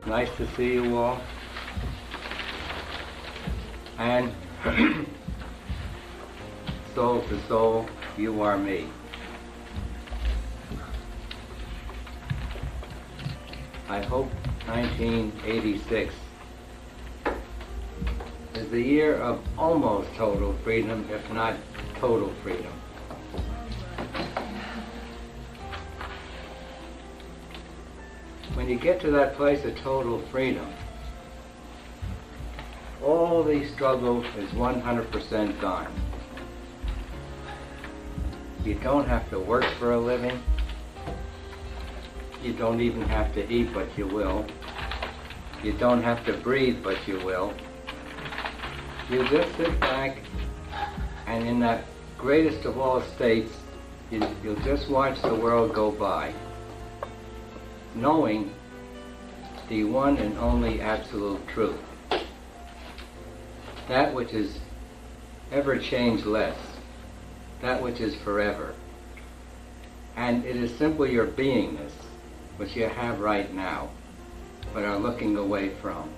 Nice to see you all. And soul to soul, you are me. I hope 1986 is the year of almost total freedom, if not total freedom. When you get to that place of total freedom, all the struggle is 100% gone. You don't have to work for a living. You don't even have to eat, but you will. You don't have to breathe, but you will. You just sit back, and in that greatest of all states, you'll just watch the world go by, knowing the one and only absolute truth. That which is ever changeless, that which is forever. And it is simply your beingness, which you have right now, but are looking away from.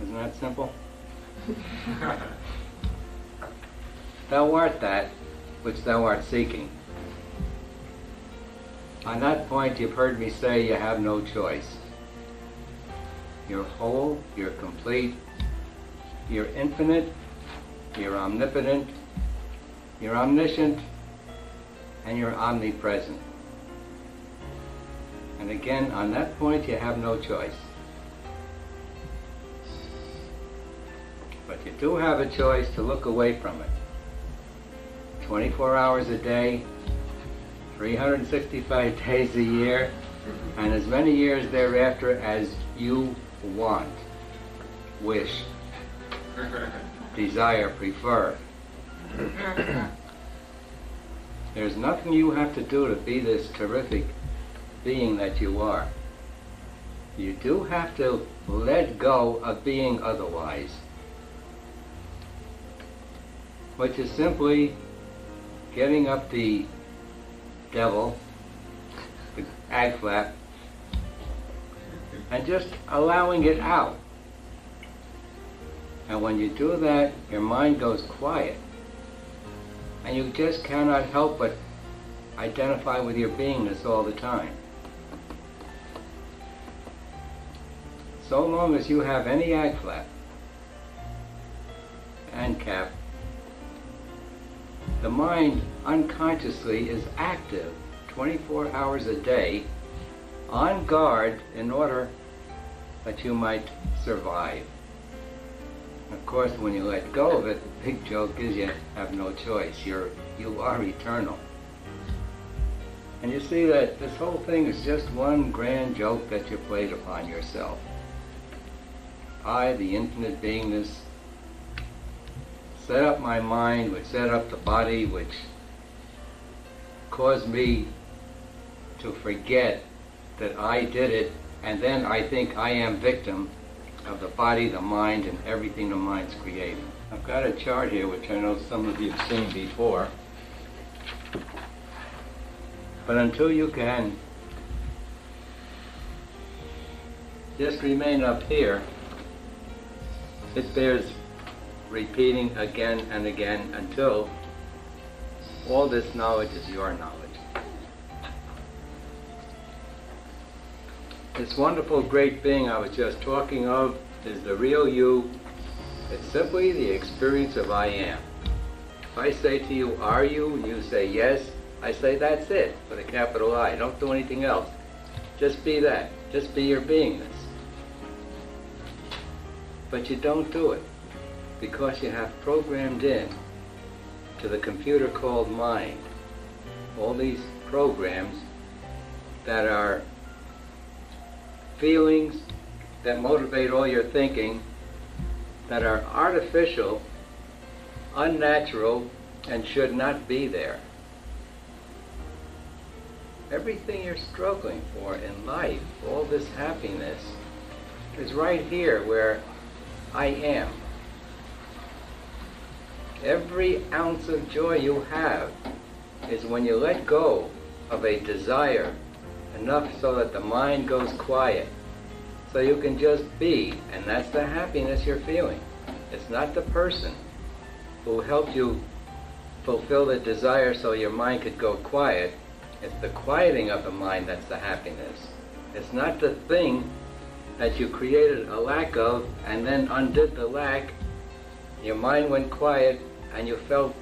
Isn't that simple? Thou art that which thou art seeking. On that point, you've heard me say you have no choice. You're whole, you're complete, you're infinite, you're omnipotent, you're omniscient, and you're omnipresent. And again, on that point, you have no choice. But you do have a choice to look away from it. 24 hours a day, 365 days a year, and as many years thereafter as you want, wish, desire, prefer. There's nothing you have to do to be this terrific being that you are. You do have to let go of being otherwise, which is simply getting up the devil, the ag flap, and just allowing it out. And when you do that, your mind goes quiet, and you just cannot help but identify with your beingness all the time. So long as you have any ag flap and cap, the mind unconsciously is active 24 hours a day, on guard in order that you might survive. Of course, when you let go of it, the big joke is you have no choice. You are eternal. And you see that this whole thing is just one grand joke that you played upon yourself. I, the infinite beingness, set up my mind, which set up the body, which caused me to forget that I did it, and then I think I am victim of the body, the mind, and everything the mind's creating. I've got a chart here, which I know some of you have seen before. But until you can just remain up here, it bears repeating again and again until all this knowledge is your knowledge. This wonderful great being I was just talking of is the real you. It's simply the experience of I am. If I say to you, are you? You say yes. I say that's it, with a capital I. Don't do anything else. Just be that. Just be your beingness. But you don't do it because you have programmed in to the computer called mind all these programs that are feelings that motivate all your thinking, that are artificial, unnatural, and should not be there. Everything you're struggling for in life, all this happiness, is right here where I am. Every ounce of joy you have is when you let go of a desire, enough so that the mind goes quiet, so you can just be, and that's the happiness you're feeling. It's not the person who helped you fulfill the desire so your mind could go quiet. It's the quieting of the mind that's the happiness. It's not the thing that you created a lack of and then undid the lack. Your mind went quiet and you felt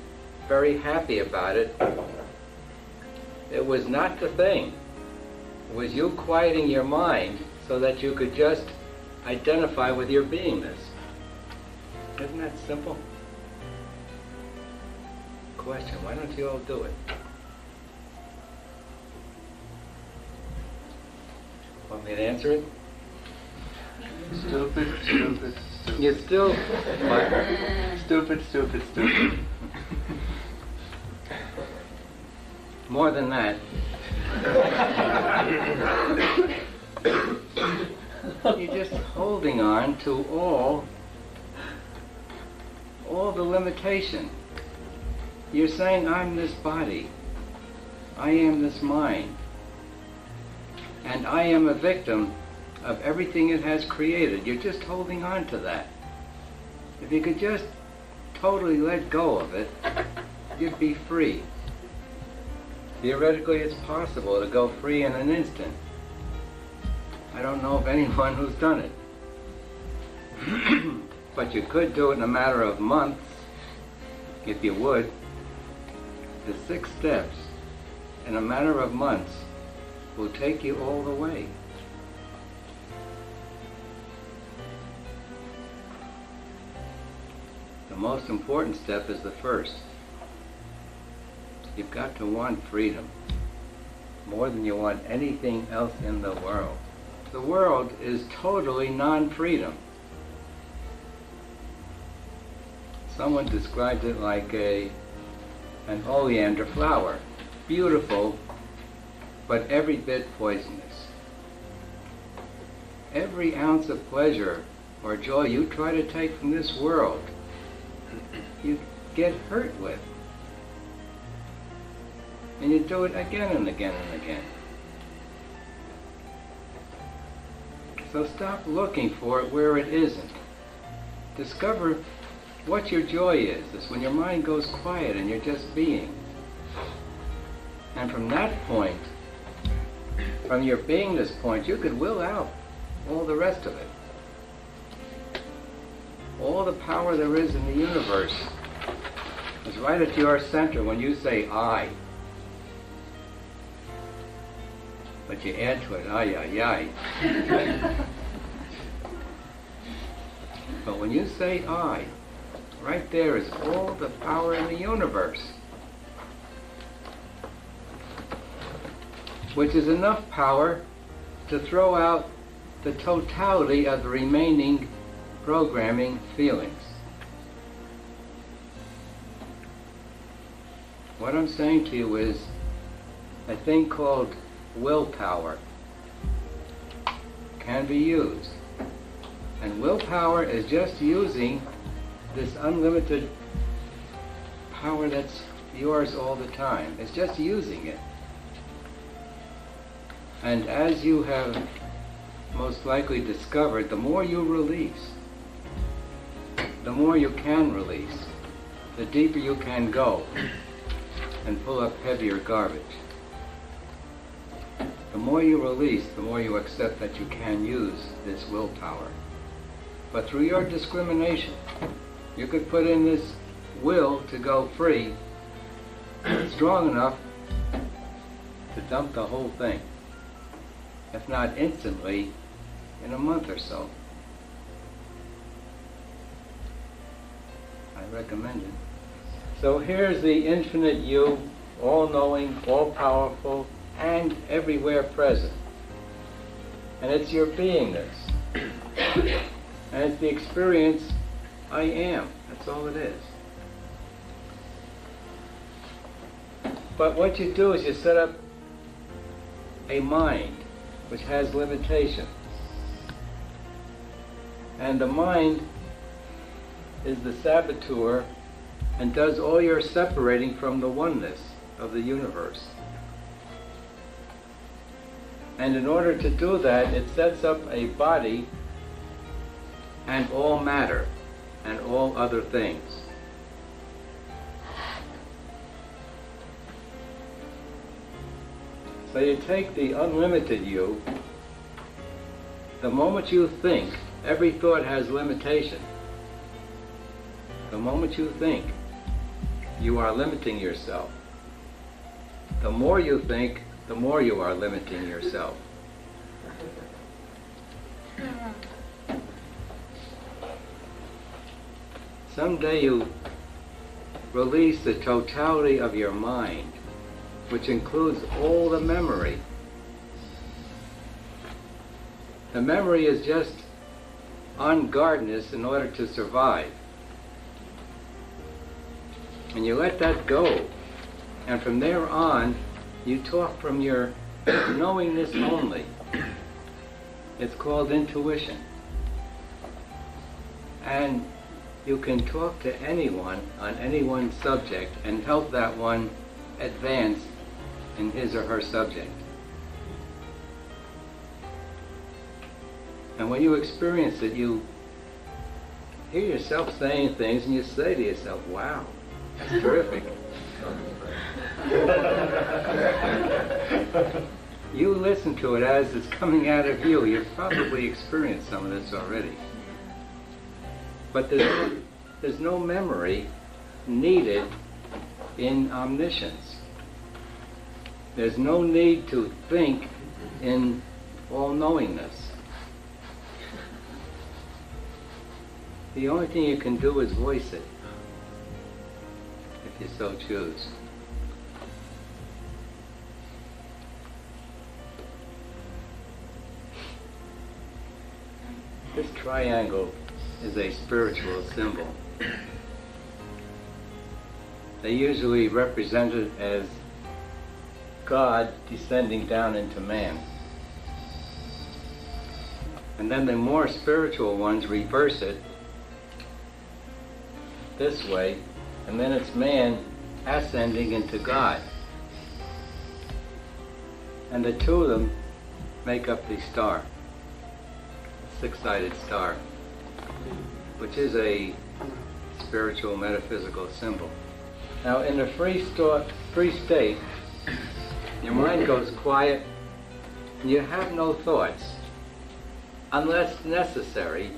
very happy about it. It was not the thing. It was you quieting your mind so that you could just identify with your beingness. Isn't that simple? Question, why don't you all do it? Want me to answer it? Stupid, stupid, stupid. You still... What? Stupid, stupid, stupid. More than that. You're just holding on to all the limitation. You're saying, I'm this body. I am this mind. And I am a victim of everything it has created. You're just holding on to that. If you could just totally let go of it, you'd be free. Theoretically, it's possible to go free in an instant. I don't know of anyone who's done it. But you could do it in a matter of months, if you would. The 6 steps, in a matter of months, will take you all the way. The most important step is the first. You've got to want freedom more than you want anything else in the world. The world is totally non-freedom. Someone described it like an oleander flower. Beautiful, but every bit poisonous. Every ounce of pleasure or joy you try to take from this world, you get hurt with. And you do it again and again and again. So stop looking for it where it isn't. Discover what your joy is. It's when your mind goes quiet and you're just being. And from that point, from your beingness point, you could will out all the rest of it. All the power there is in the universe is right at your center when you say, I. But you add to it, ay, ay, ay. But when you say I, right there is all the power in the universe, which is enough power to throw out the totality of the remaining programming feelings. What I'm saying to you is a thing called willpower can be used. And willpower is just using this unlimited power that's yours all the time. It's just using it. And as you have most likely discovered, the more you release, the more you can release, the deeper you can go and pull up heavier garbage. The more you release, the more you accept that you can use this willpower. But through your discrimination, you could put in this will to go free, strong enough to dump the whole thing. If not instantly, in a month or so. I recommend it. So here's the infinite you, all-knowing, all-powerful, and everywhere present. And it's your beingness. And it's the experience, I am. That's all it is. But what you do is you set up a mind which has limitations. And the mind is the saboteur and does all your separating from the oneness of the universe. And in order to do that, it sets up a body and all matter and all other things. So you take the unlimited you. The moment you think, every thought has limitation. The moment you think, you are limiting yourself. The more you think, the more you are limiting yourself. Someday you release the totality of your mind, which includes all the memory. The memory is just on guardness in order to survive. And you let that go, and from there on, you talk from your knowingness only. It's called intuition. And you can talk to anyone on any one subject and help that one advance in his or her subject. And when you experience it, you hear yourself saying things and you say to yourself, wow, that's terrific. You listen to it as it's coming out of you. You've probably experienced some of this already. But there's no memory needed in omniscience. There's no need to think in all-knowingness. The only thing you can do is voice it, if you so choose. This triangle is a spiritual symbol. They usually represent it as God descending down into man. And then the more spiritual ones reverse it this way, and then it's man ascending into God. And the two of them make up the star, six-sided star, which is a spiritual metaphysical symbol. Now in the free state, your mind goes quiet and you have no thoughts unless necessary.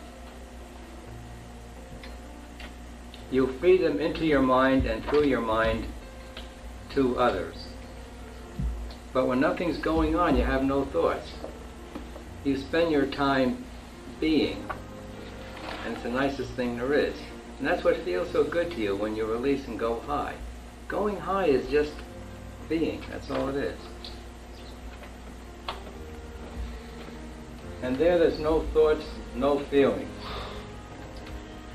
You feed them into your mind and through your mind to others. But when nothing's going on, you have no thoughts. You spend your time being, and it's the nicest thing there is. And that's what feels so good to you when you release and go high. Going high is just being, that's all it is. And there's no thoughts, no feelings.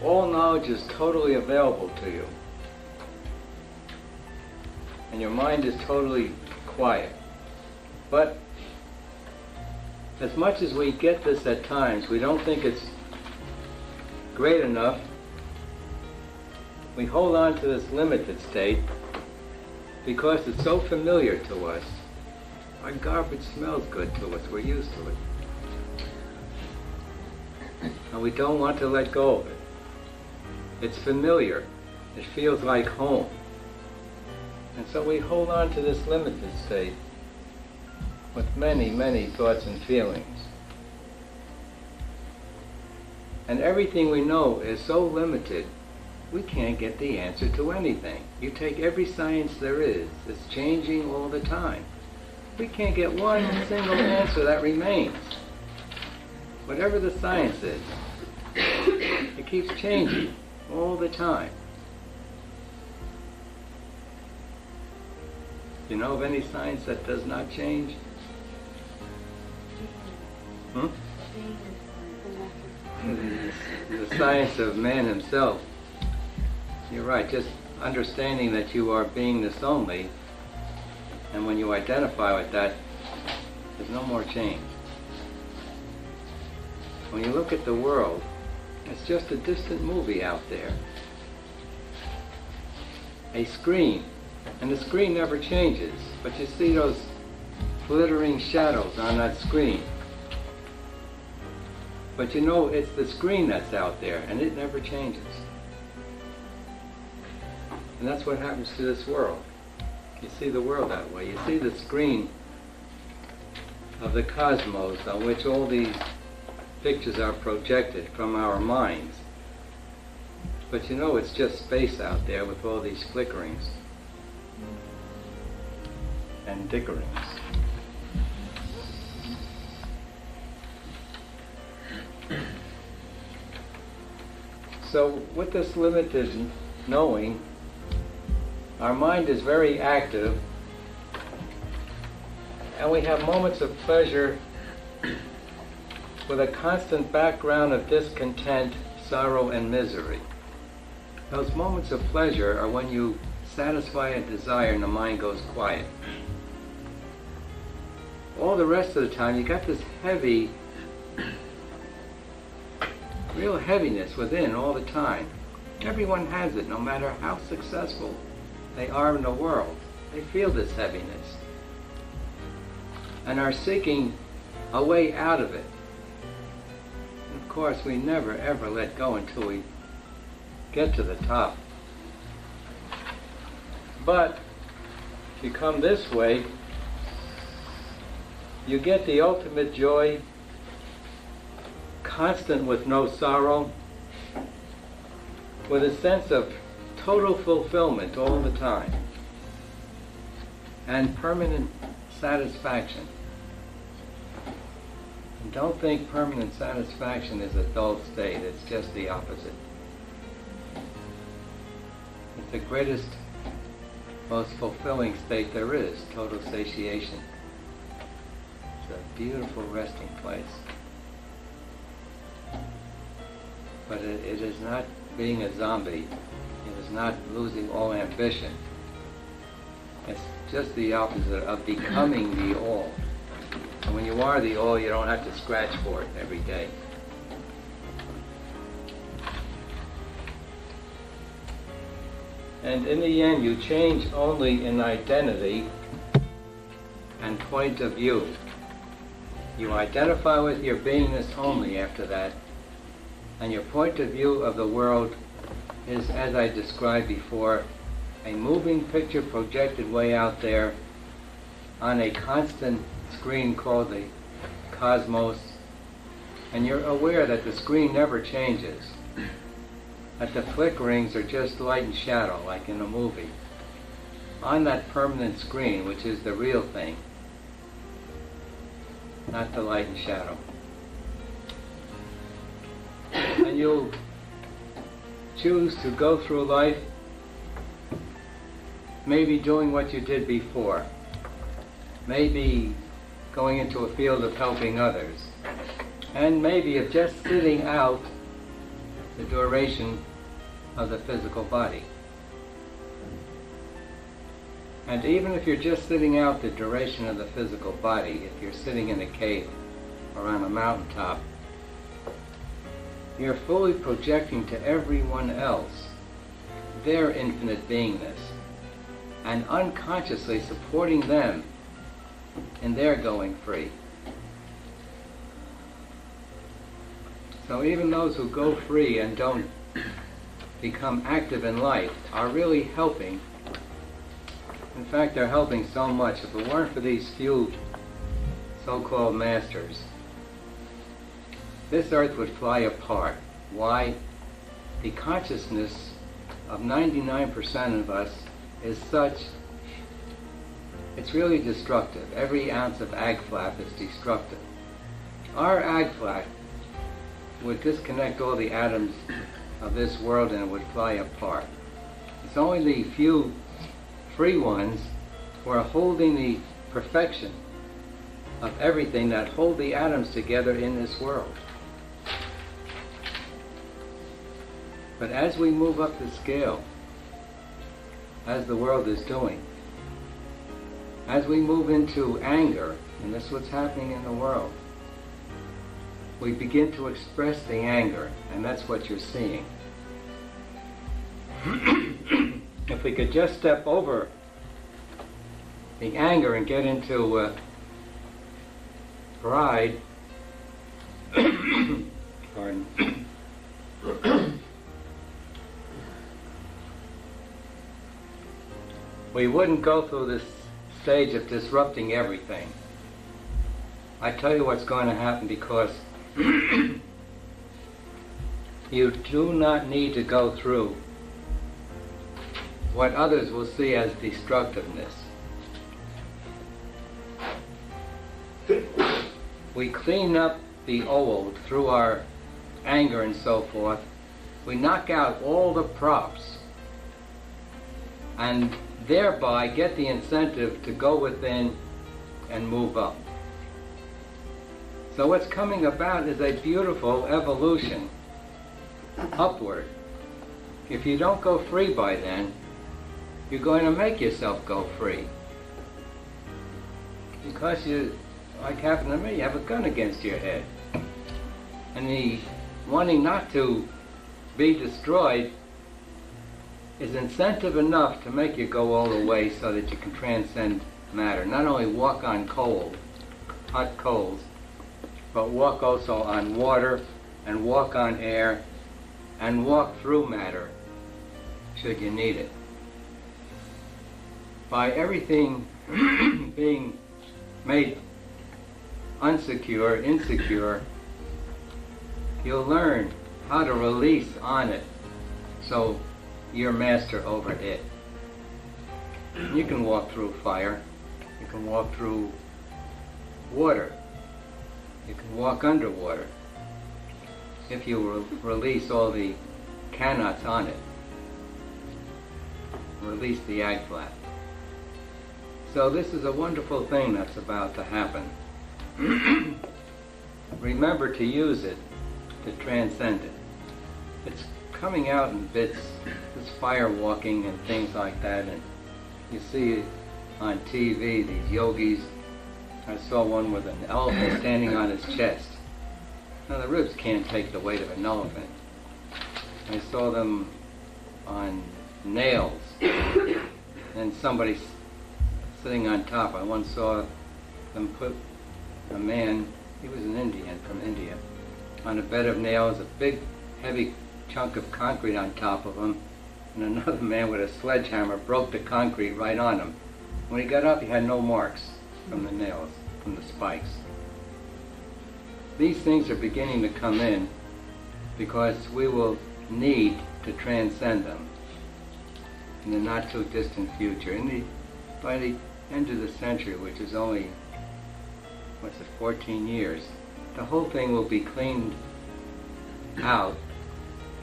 All knowledge is totally available to you. And your mind is totally quiet. But as much as we get this at times, we don't think it's great enough. We hold on to this limited state because it's so familiar to us. Our garbage smells good to us. We're used to it. And we don't want to let go of it. It's familiar. It feels like home. And so we hold on to this limited state with many, many thoughts and feelings. And everything we know is so limited, we can't get the answer to anything. You take every science there is, it's changing all the time. We can't get one single answer that remains. Whatever the science is, it keeps changing all the time. You know of any science that does not change? The science of man himself. You're right, just understanding that you are beingness only, and when you identify with that, there's no more change. When you look at the world, it's just a distant movie out there. A screen, and the screen never changes, but you see those glittering shadows on that screen. But you know, it's the screen that's out there, and it never changes. And that's what happens to this world. You see the world that way. You see the screen of the cosmos on which all these pictures are projected from our minds. But you know, it's just space out there with all these flickerings and dickerings. So with this limited knowing, our mind is very active, and we have moments of pleasure with a constant background of discontent, sorrow, and misery. Those moments of pleasure are when you satisfy a desire and the mind goes quiet. All the rest of the time, you got this heavy, real heaviness within all the time. Everyone has it, no matter how successful they are in the world. They feel this heaviness and are seeking a way out of it. And of course, we never ever let go until we get to the top. But if you come this way, you get the ultimate joy, constant with no sorrow, with a sense of total fulfillment all the time, and permanent satisfaction. And don't think permanent satisfaction is a dull state. It's just the opposite. It's the greatest, most fulfilling state there is, total satiation. It's a beautiful resting place. But it is not being a zombie. It is not losing all ambition. It's just the opposite of becoming the all. And when you are the all, you don't have to scratch for it every day. And in the end, you change only in identity and point of view. You identify with your beingness only after that, and your point of view of the world is, as I described before, a moving picture projected way out there on a constant screen called the cosmos, and you're aware that the screen never changes, that the flickerings are just light and shadow, like in a movie, on that permanent screen, which is the real thing, not the light and shadow. And you'll choose to go through life maybe doing what you did before, maybe going into a field of helping others, and maybe of just sitting out the duration of the physical body. And even if you're just sitting out the duration of the physical body, if you're sitting in a cave or on a mountaintop, you're fully projecting to everyone else their infinite beingness and unconsciously supporting them in their going free. So even those who go free and don't become active in life are really helping. In fact, they're helping so much. If it weren't for these few so-called masters, this earth would fly apart. Why? The consciousness of 99% of us is such, it's really destructive. Every ounce of ag flap is destructive. Our ag flap would disconnect all the atoms of this world and it would fly apart. It's only the few free ones who are holding the perfection of everything that hold the atoms together in this world. But as we move up the scale, as the world is doing, as we move into anger, and this is what's happening in the world, we begin to express the anger, and that's what you're seeing. If we could just step over the anger and get into pride, pardon, we wouldn't go through this stage of disrupting everything. I tell you what's going to happen because you do not need to go through what others will see as destructiveness. We clean up the old through our anger and so forth. We knock out all the props and thereby get the incentive to go within and move up. So what's coming about is a beautiful evolution upward. If you don't go free by then, you're going to make yourself go free. Because you, like happened to me, you have a gun against your head. And the wanting not to be destroyed is incentive enough to make you go all the way so that you can transcend matter. Not only walk on coal, hot coals, but walk also on water and walk on air and walk through matter should you need it. By everything being made unsecure, insecure, you'll learn how to release on it so you're master over it. You can walk through fire, you can walk through water, you can walk underwater if you release all the cannots on it. Release the ag flap. So this is a wonderful thing that's about to happen. Remember to use it to transcend it. It's coming out in bits, this fire walking and things like that, and you see it on TV, these yogis. I saw one with an elephant standing on his chest. Now the ribs can't take the weight of an elephant. I saw them on nails, and somebody sitting on top. I once saw them put a man, he was an Indian from India, on a bed of nails, a big heavy chunk of concrete on top of him, and another man with a sledgehammer broke the concrete right on him. When he got up, he had no marks from the nails, from the spikes. These things are beginning to come in because we will need to transcend them in the not too distant future. By the end of the century, which is only, 14 years, the whole thing will be cleaned out,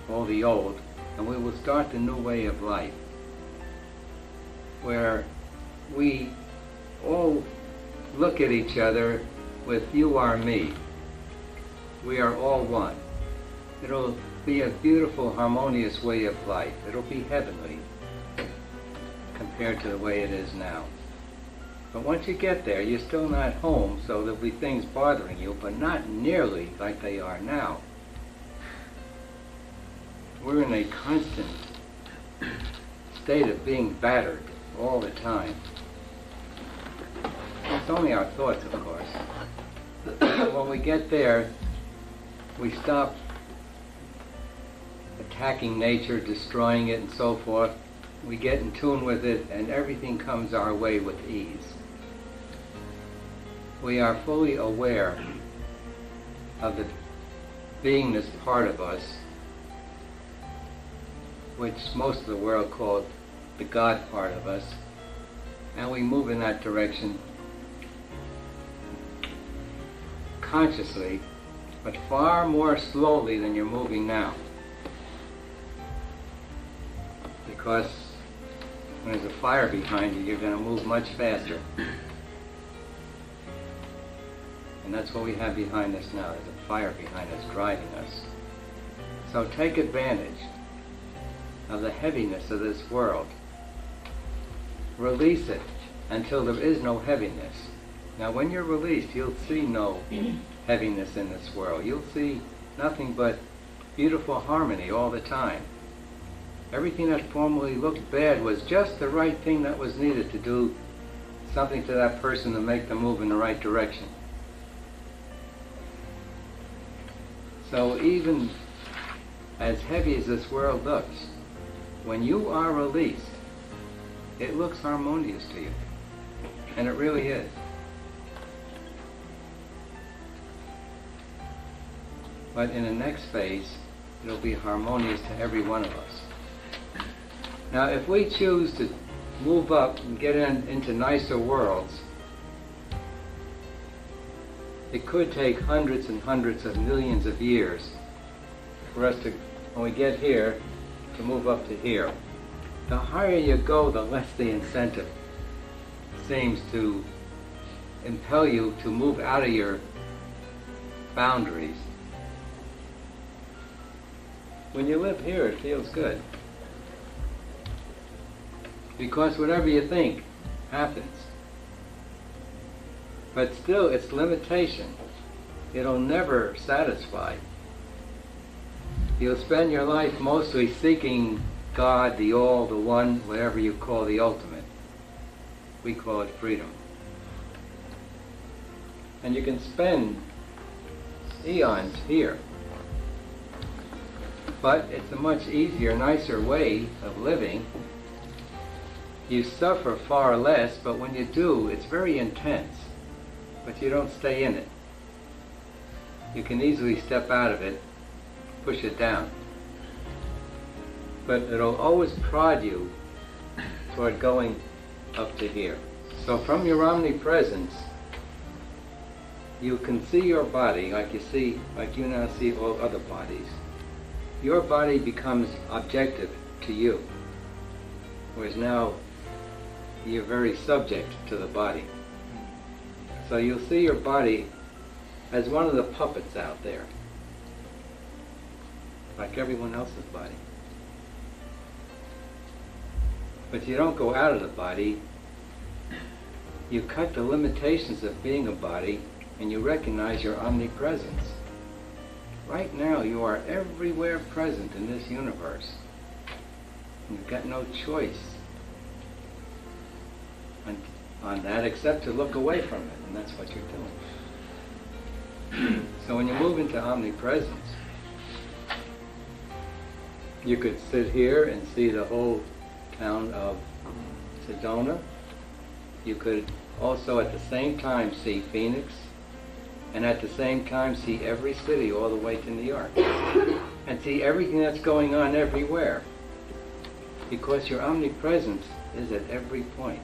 all the old, and we will start the new way of life, where we all look at each other with you are me. We are all one. It'll be a beautiful, harmonious way of life. It'll be heavenly compared to the way it is now. But once you get there, you're still not home, so there'll be things bothering you, but not nearly like they are now. We're in a constant state of being battered all the time. It's only our thoughts, of course. When we get there, we stop attacking nature, destroying it, and so forth. We get in tune with it, and everything comes our way with ease. We are fully aware of the beingness part of us, which most of the world calls the God part of us, and we move in that direction consciously, but far more slowly than you're moving now. Because when there's a fire behind you, you're going to move much faster. And that's what we have behind us now. There's a fire behind us, driving us. So take advantage of the heaviness of this world. Release it until there is no heaviness. Now when you're released, you'll see no heaviness in this world. You'll see nothing but beautiful harmony all the time. Everything that formerly looked bad was just the right thing that was needed to do something to that person to make them move in the right direction. So even as heavy as this world looks, when you are released, it looks harmonious to you. And it really is. But in the next phase, it'll be harmonious to every one of us. Now, if we choose to move up and get into nicer worlds, it could take hundreds and hundreds of millions of years for us to, when we get here, to move up to here. The higher you go, the less the incentive seems to impel you to move out of your boundaries. When you live here, it feels good. Because whatever you think happens. But still, it's limitation. It'll never satisfy. You'll spend your life mostly seeking God, the all, the one, whatever you call the ultimate. We call it freedom. And you can spend eons here. But it's a much easier, nicer way of living. You suffer far less, but when you do, it's very intense. But you don't stay in it. You can easily step out of it, push it down. But it'll always prod you toward going up to here. So from your omnipresence, you can see your body like you now see all other bodies. Your body becomes objective to you, whereas now you're very subject to the body. So you'll see your body as one of the puppets out there, like everyone else's body. But you don't go out of the body. You cut the limitations of being a body, and you recognize your omnipresence. Right now, you are everywhere present in this universe. You've got no choice on that except to look away from it, and that's what you're doing. So when you move into omnipresence, you could sit here and see the whole town of Sedona. You could also at the same time see Phoenix, and at the same time see every city all the way to New York, and see everything that's going on everywhere, because your omnipresence is at every point.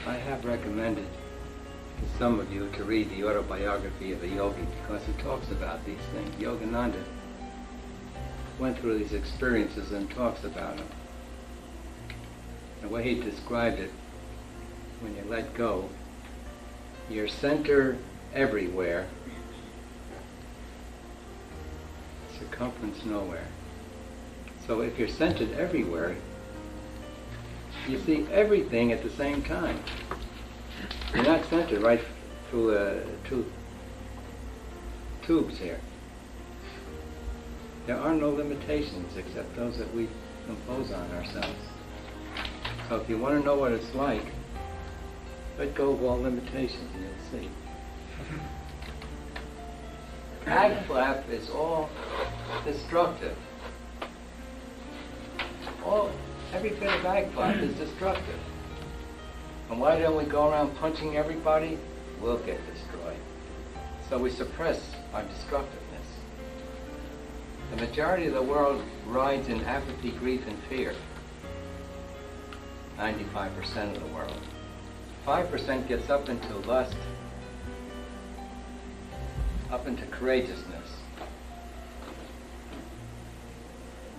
I have recommended to some of you to read the autobiography of a yogi because it talks about these things. Yogananda went through these experiences and talks about them. The way he described it, when you let go, you're center everywhere, circumference nowhere. So if you're centered everywhere, you see everything at the same time. You're not centered right through two tubes here. There are no limitations except those that we impose on ourselves. So if you want to know what it's like, let go of all limitations and you'll see. Ag flap is all destructive. Every bit of ag flap is destructive. And why don't we go around punching everybody? We'll get destroyed. So we suppress our destructiveness. The majority of the world rides in apathy, grief, and fear. 95% of the world. 5% gets up into lust, up into courageousness.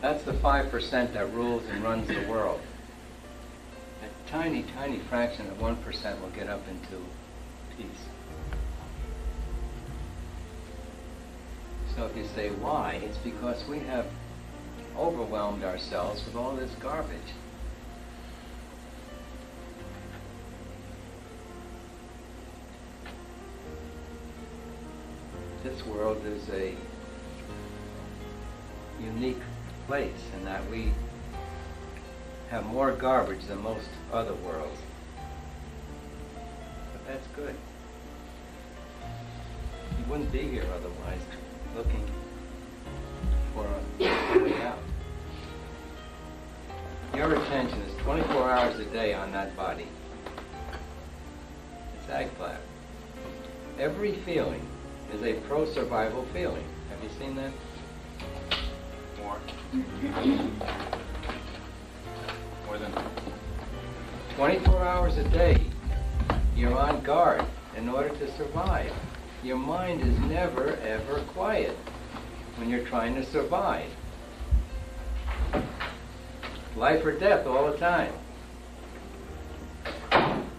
That's the 5% that rules and runs the world. A tiny, tiny fraction of 1% will get up into peace. So if you say why, it's because we have overwhelmed ourselves with all this garbage. This world is a unique place in that we have more garbage than most other worlds. The That's good. You wouldn't be here otherwise, looking for a way out. Your attention is 24 hours a day on that body. It's ag flap. Every feeling is a pro-survival feeling. Have you seen that? More than 24 hours a day, you're on guard in order to survive. Your mind is never, ever quiet when you're trying to survive. Life or death all the time.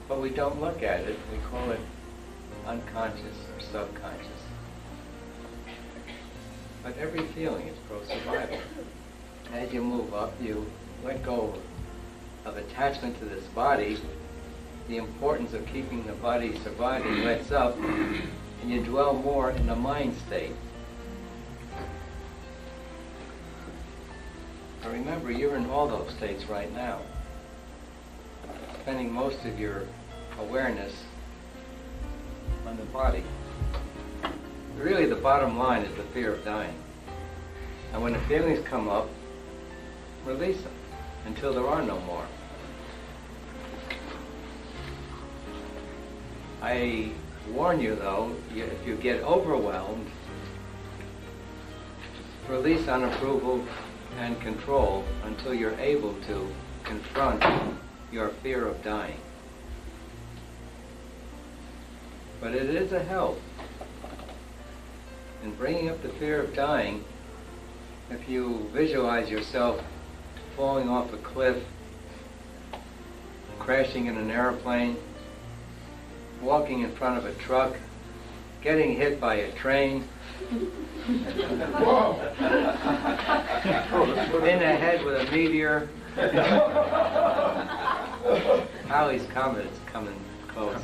But we don't look at it. We call it unconscious or subconscious. But every feeling is pro-survival. As you move up, you let go of attachment to this body. The importance of keeping the body surviving lets up, and you dwell more in the mind state. But remember, you're in all those states right now, spending most of your awareness on the body. Really, the bottom line is the fear of dying. And when the feelings come up, release them until there are no more. I warn you, though, if you get overwhelmed, release unapproval and control until you're able to confront your fear of dying. But it is a help in bringing up the fear of dying. If you visualize yourself falling off a cliff, crashing in an airplane, walking in front of a truck, getting hit by a train, in the head with a meteor. Halley's Comet is coming close.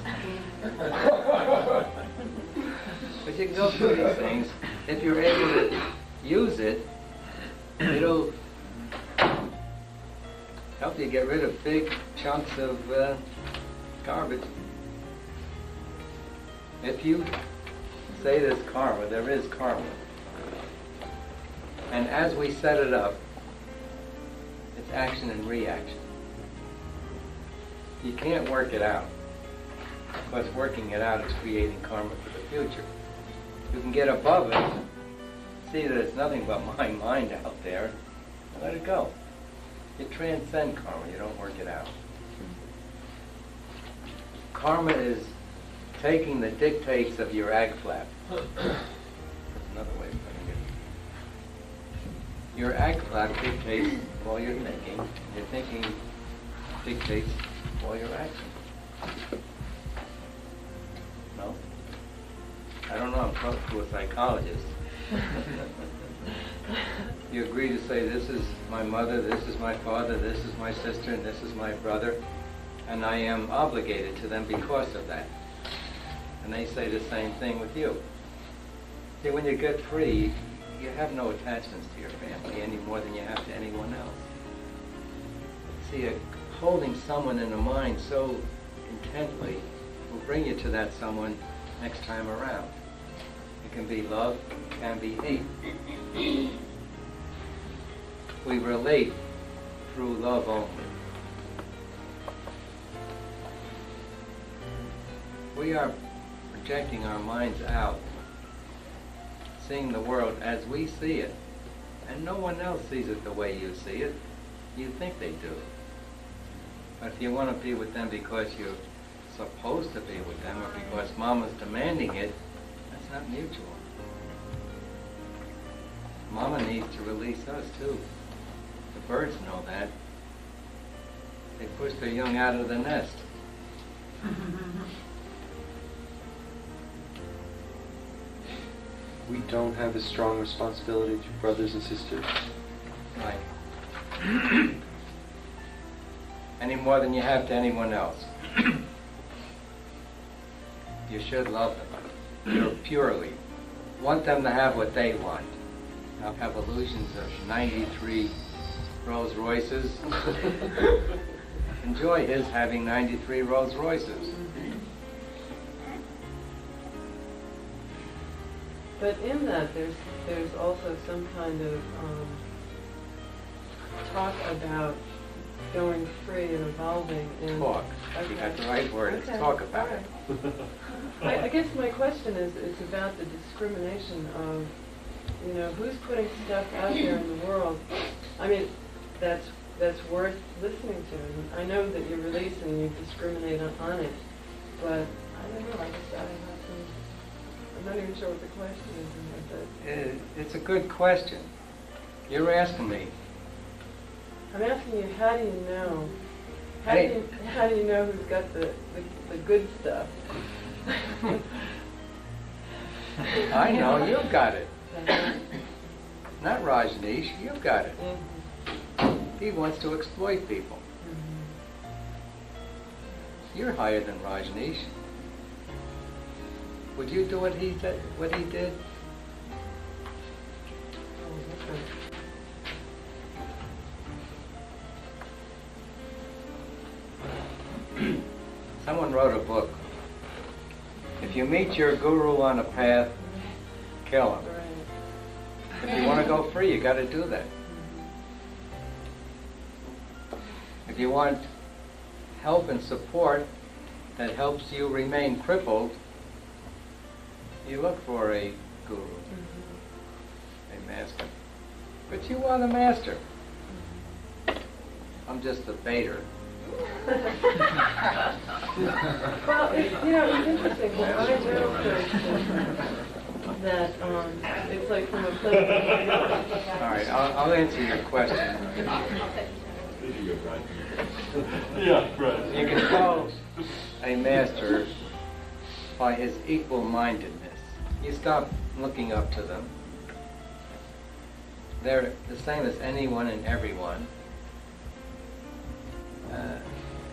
But you can go through these things. If you're able to use it, it'll help you get rid of big chunks of garbage. If you say there's karma, there is karma. And as we set it up, it's action and reaction. You can't work it out, because working it out is creating karma for the future. You can get above it, see that it's nothing but my mind out there, and let it go. You transcend karma, you don't work it out. Karma is taking the dictates of your ag flap. That's another way of putting it. Your ag flap dictates all your thinking. Your thinking dictates all your action. No? I don't know, I'm close to a psychologist. You agree to say, this is my mother, this is my father, this is my sister, and this is my brother, and I am obligated to them because of that. And they say the same thing with you. See, when you get free, you have no attachments to your family any more than you have to anyone else. See, holding someone in the mind so intently will bring you to that someone next time around. It can be love, it can be hate. We relate through love only. We are projecting our minds out, seeing the world as we see it, and no one else sees it the way you see it. You think they do. But if you want to be with them because you're supposed to be with them, or because Mama's demanding it, that's not mutual. Mama needs to release us too. The birds know that. They push their young out of the nest. We don't have a strong responsibility to brothers and sisters. Right. Any more than you have to anyone else. You should love them purely. Want them to have what they want. Now have illusions of 93 Rolls Royces. Enjoy his having 93 Rolls Royces. But in that, there's also some kind of talk about going free and evolving. And Talk. okay. You got the right word. Okay. It's talk about All it. right. I guess my question is about the discrimination of, who's putting stuff out there in the world. I mean, that's worth listening to. And I know that you release and you discriminate on it, but I don't know. I just thought I had some. I'm not even sure what the question is. It's a good question. You're asking me. I'm asking you, how do you know? How do you know who's got the good stuff? I know, you've got it. Not Rajneesh, you've got it. Mm-hmm. He wants to exploit people. Mm-hmm. You're higher than Rajneesh. Would you do what he did? Someone wrote a book. If you meet your guru on a path, kill him. If you want to go free, you got to do that. If you want help and support that helps you remain crippled, you look for a guru, a master. But you want a master. I'm just a baiter. Well, it's interesting. Well, I know, for instance, that it's like from a place. All right, I'll answer your question. Yeah, right. You can tell a master by his equal-mindedness. You stop looking up to them. They're the same as anyone and everyone.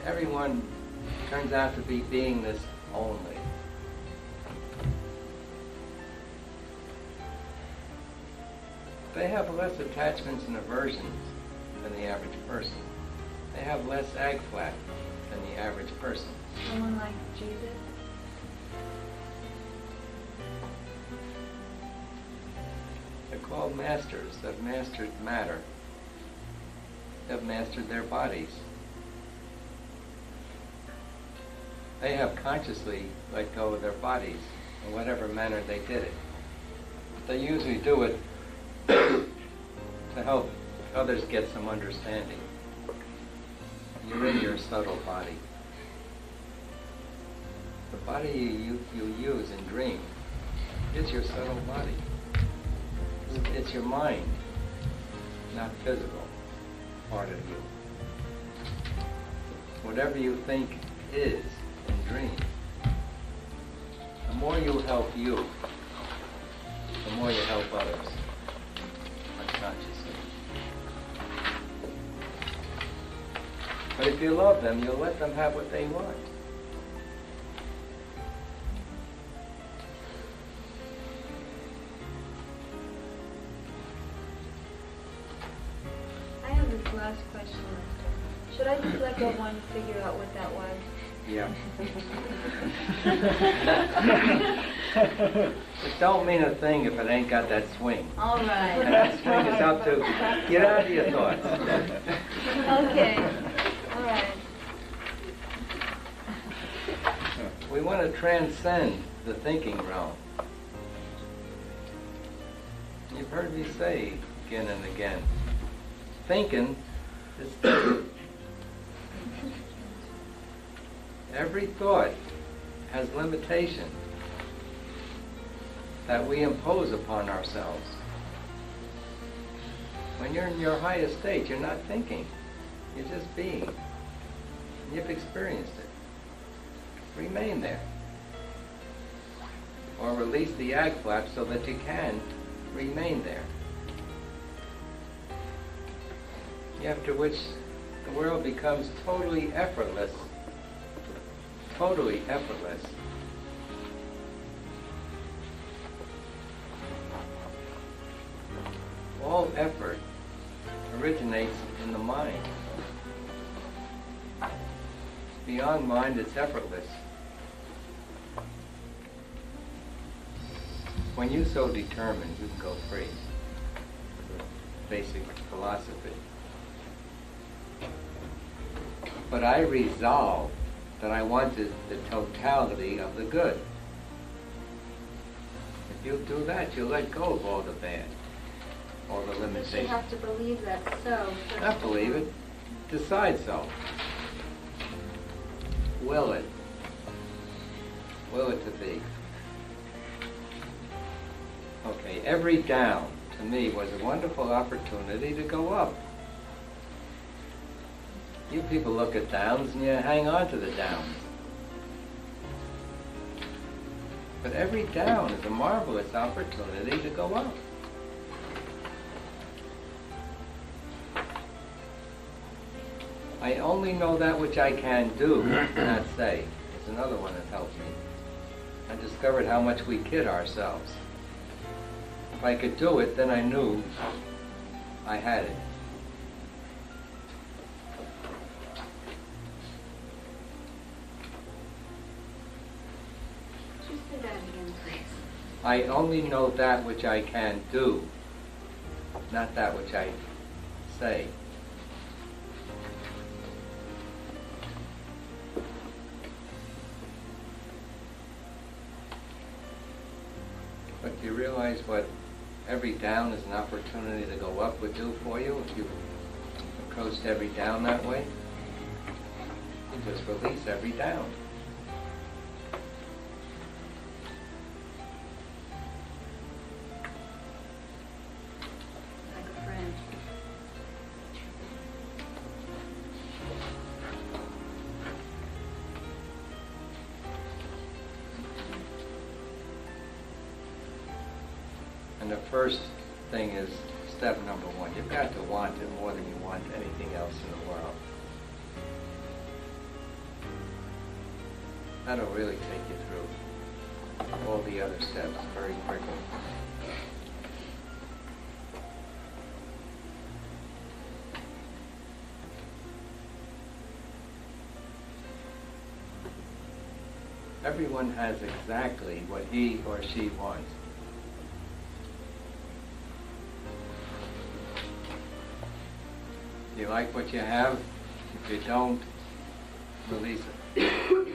Everyone turns out to be beingness only. They have less attachments and aversions than the average person. They have less ag flap than the average person. Someone like Jesus? They're called masters. They've mastered matter. They've mastered their bodies. They have consciously let go of their bodies in whatever manner they did it. They usually do it to help others get some understanding. You're in your subtle body. The body you use in dream is your subtle body. It's your mind, not physical part of you. Whatever you think is in dream, the more you help you, the more you help others unconsciously. But if you love them, you'll let them have what they want. I have this last question. Should I just let go of one to figure out what that was? Yeah. It don't mean a thing if it ain't got that swing. All And right. that swing is up to get out of your thoughts. Okay. All right. We want to transcend the thinking realm. You've heard me say again and again, thinking is thinking. Every thought has limitation that we impose upon ourselves. When you're in your highest state, you're not thinking. You're just being. You've experienced it. Remain there. Or release the ag flap so that you can remain there. After which the world becomes totally effortless. Totally effortless. All effort originates in the mind. Beyond mind, it's effortless. when you're so determined, you can go free. Basic philosophy. But I resolved that I wanted the totality of the good. If you do that, you let go of all the bad, all the limitations. But you have to believe that's so. Not believe it. Decide so. Will it. Will it to be. Okay, every down to me was a wonderful opportunity to go up. You people look at downs and you hang on to the downs. But every down is a marvelous opportunity to go up. I only know that which I can do, not say. It's another one that helped me. I discovered how much we kid ourselves. If I could do it, then I knew I had it. Just say that again, please. I only know that which I can do, not that which I say. But do you realize what every down is an opportunity to go up would do for you if you approached every down that way? You just release every down. Like a friend. And the first thing is step number one. You've got to want it more than you want anything else in the world. That'll really take you through all the other steps very quickly. Everyone has exactly what he or she wants. You like what you have? If you don't, release it.